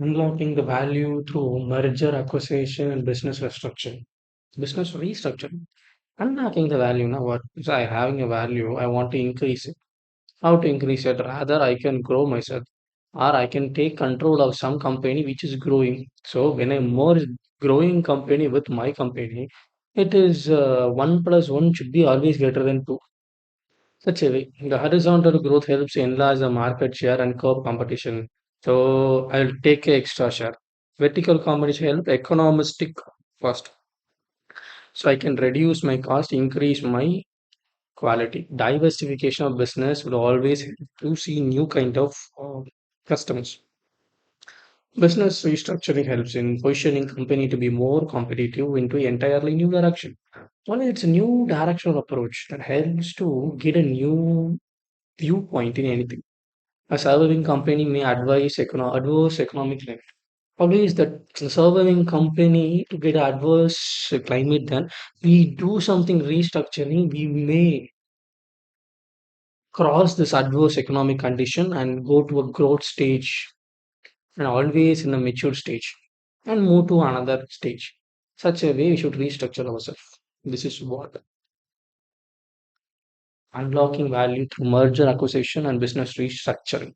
Unlocking the value through merger acquisition and business restructuring. Business restructuring. Unlocking the value now what is I having a value, I want to increase it. How to increase it? Rather I can grow myself or I can take control of some company which is growing. So when I merge growing company with my company, it is 1 plus 1 should be always greater than 2. Such a way. The horizontal growth helps enlarge the market share and curb competition. So I'll take a extra share. Vertical competition help economistic cost. So I can reduce my cost, increase my quality. Diversification of business will always help to see new kind of customers. Business restructuring helps in positioning company to be more competitive into entirely new direction. Only it's a new directional approach that helps to get a new viewpoint in anything. A surviving company may advise adverse economic climate. Always that surviving company to get adverse climate, then we do something restructuring, we may cross this adverse economic condition and go to a growth stage and always in a mature stage and move to another stage. Such a way we should restructure ourselves. This is what unlocking value through merger acquisition and business restructuring.